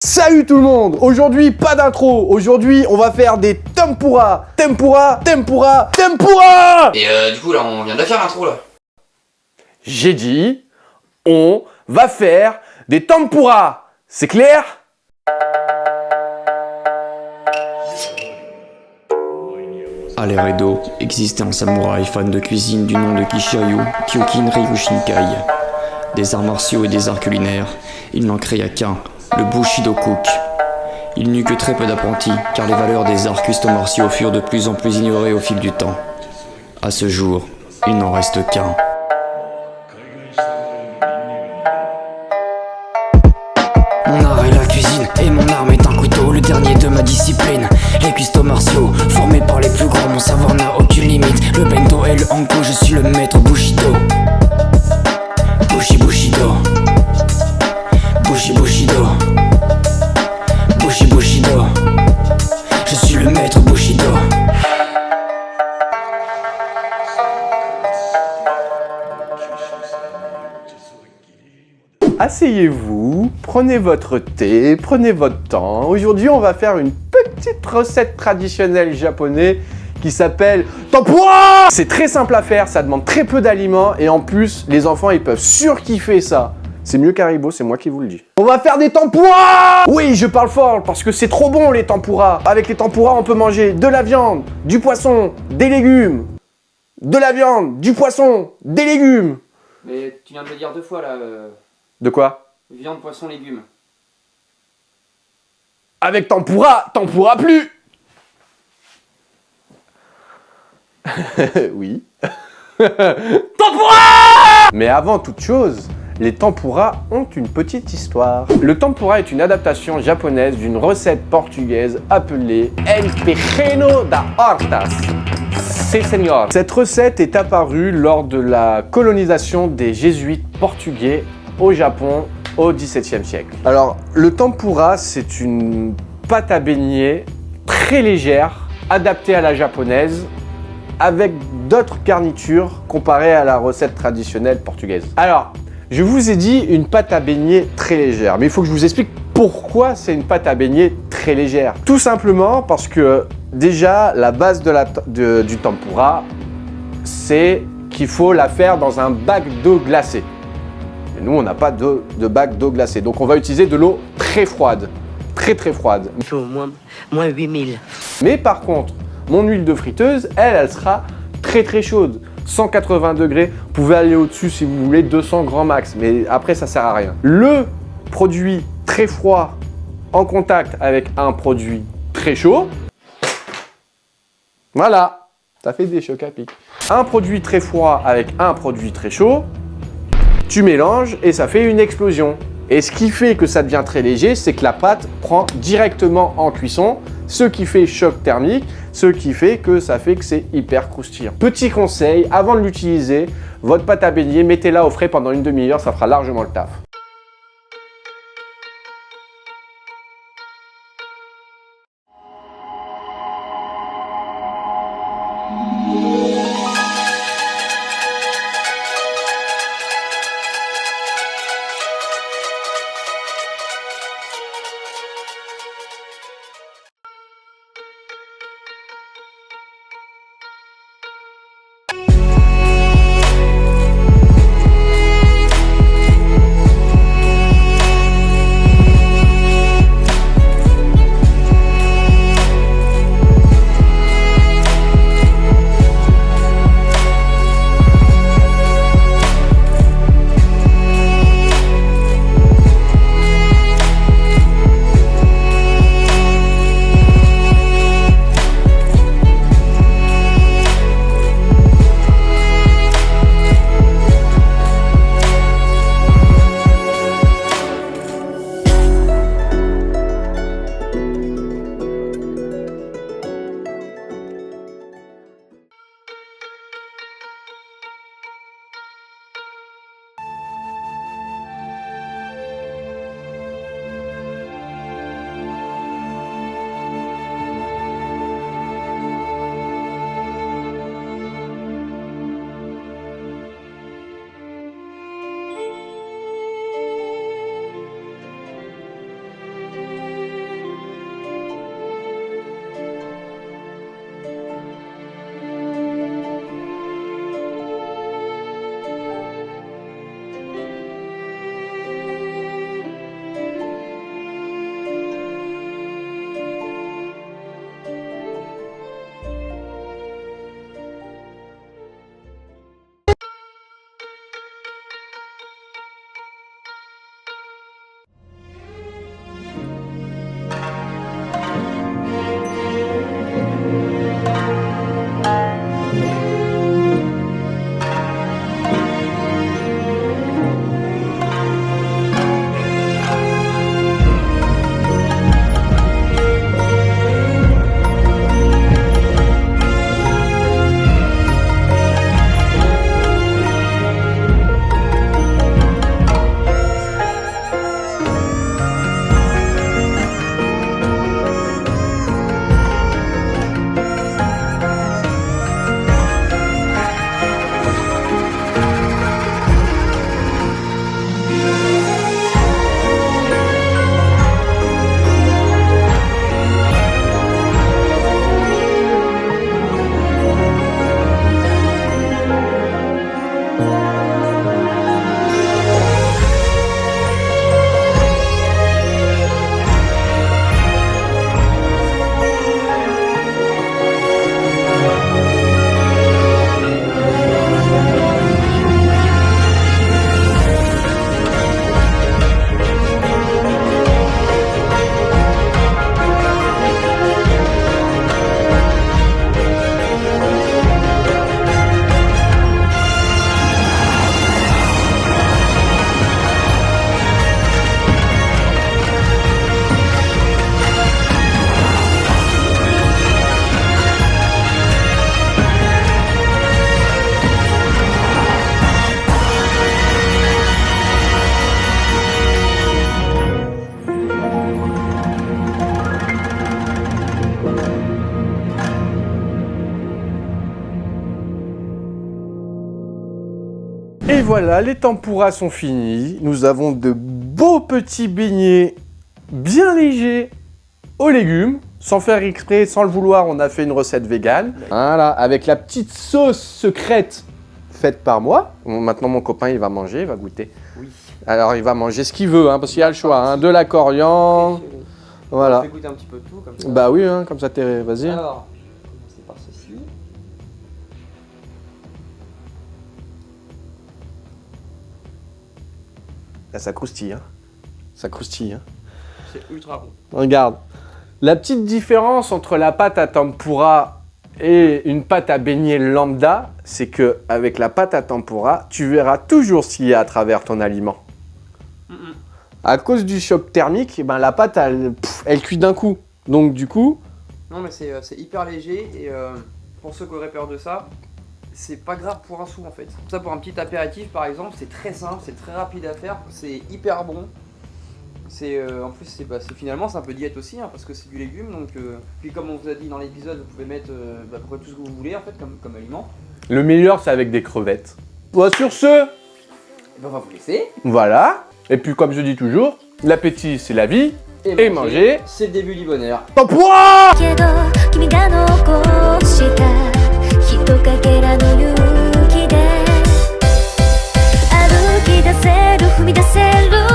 Salut tout le monde! Aujourd'hui, pas d'intro. Aujourd'hui, on va faire des tempura. Tempura, tempura, tempura! Et du coup là, on vient de la faire l'intro là. J'ai dit, on va faire des tempura. C'est clair? À l'ère Edo, existait un samouraï fan de cuisine du nom de Kishiryu Kyokin Ryushinkai. Des arts martiaux et des arts culinaires, il n'en créa qu'un, le Bushido Cook. Il n'eut que très peu d'apprentis, car les valeurs des arts custo-martiaux furent de plus en plus ignorées au fil du temps. À ce jour, il n'en reste qu'un. Mon art est la cuisine, et mon arme est un couteau, le dernier de ma discipline. Les custo-martiaux, formés par les plus grands, mon savoir n'a aucune limite. Le bento et le hanko, je suis le maître Bushido. Bushido. Bushido. Bushido. Je suis le maître Bushido. Asseyez-vous, prenez votre thé, prenez votre temps. Aujourd'hui, on va faire une petite recette traditionnelle japonaise qui s'appelle tempura. C'est très simple à faire, ça demande très peu d'aliments et en plus, les enfants, ils peuvent surkiffer ça. C'est mieux qu'Haribo, c'est moi qui vous le dis. On va faire des tempura! Oui, je parle fort parce que c'est trop bon les tempura. Avec les tempura, on peut manger de la viande, du poisson, des légumes. De la viande, du poisson, des légumes. Mais tu viens de le dire deux fois là. De quoi? Viande, poisson, légumes. Avec tempura, tempura plus. Oui. Tempura! Mais avant toute chose, les tempura ont une petite histoire. Le tempura est une adaptation japonaise d'une recette portugaise appelée El Pequeno da Hortas. C'est señor. Cette recette est apparue lors de la colonisation des jésuites portugais au Japon au XVIIe siècle. Alors, le tempura, c'est une pâte à beignet très légère, adaptée à la japonaise, avec d'autres garnitures comparées à la recette traditionnelle portugaise. Alors, je vous ai dit une pâte à beignet très légère, mais il faut que je vous explique pourquoi c'est une pâte à beignet très légère. Tout simplement parce que déjà, la base du tempura, c'est qu'il faut la faire dans un bac d'eau glacée. Et nous, on n'a pas de bac d'eau glacée, donc on va utiliser de l'eau très froide, très froide. Il faut moins 8000. Mais par contre, mon huile de friteuse, elle sera très chaude. 180 degrés, vous pouvez aller au-dessus si vous voulez, 200 grands max, mais après ça sert à rien. Le produit très froid en contact avec un produit très chaud, voilà, ça fait des chocs à pic. Un produit très froid avec un produit très chaud, tu mélanges et ça fait une explosion. Et ce qui fait que ça devient très léger, c'est que la pâte prend directement en cuisson, ce qui fait choc thermique, ce qui fait que c'est hyper croustillant. Petit conseil, avant de l'utiliser, votre pâte à beignet, mettez-la au frais pendant une demi-heure, ça fera largement le taf. Et voilà, les tempuras sont finis. Nous avons de beaux petits beignets bien légers aux légumes. Sans faire exprès, sans le vouloir, on a fait une recette végane. Voilà, avec la petite sauce secrète faite par moi. Bon, maintenant, mon copain, il va manger, il va goûter. Oui. Alors, il va manger ce qu'il veut, hein, parce qu'il y a le choix. Hein, de la coriandre. Voilà. On fait goûter un petit peu tout comme ça. Bah oui, hein, comme ça, t'es... Vas-y. Alors, commencer par ceci. Là, ça croustille, hein. Ça croustille, hein. C'est ultra bon. Regarde. La petite différence entre la pâte à tempura et une pâte à beignet lambda, c'est que avec la pâte à tempura, tu verras toujours ce qu'il y a à travers ton aliment. À cause du choc thermique, eh ben, la pâte, elle cuit d'un coup. Donc du coup... Non mais c'est hyper léger et pour ceux qui auraient peur de ça, c'est pas grave pour un sou en fait. Ça pour un petit apéritif par exemple, c'est très simple, c'est très rapide à faire, c'est hyper bon. En plus finalement c'est un peu diète aussi hein, parce que c'est du légume donc puis comme on vous a dit dans l'épisode, vous pouvez mettre à peu près tout ce que vous voulez en fait comme aliment. Le meilleur c'est avec des crevettes. Bon, sur ce, Et ben, on va vous laisser. voilà. Et puis comme je dis toujours, l'appétit c'est la vie. Et manger, c'est le début du bonheur. tempura! けど君が残した人影らの勇気で歩き出せる踏み出せる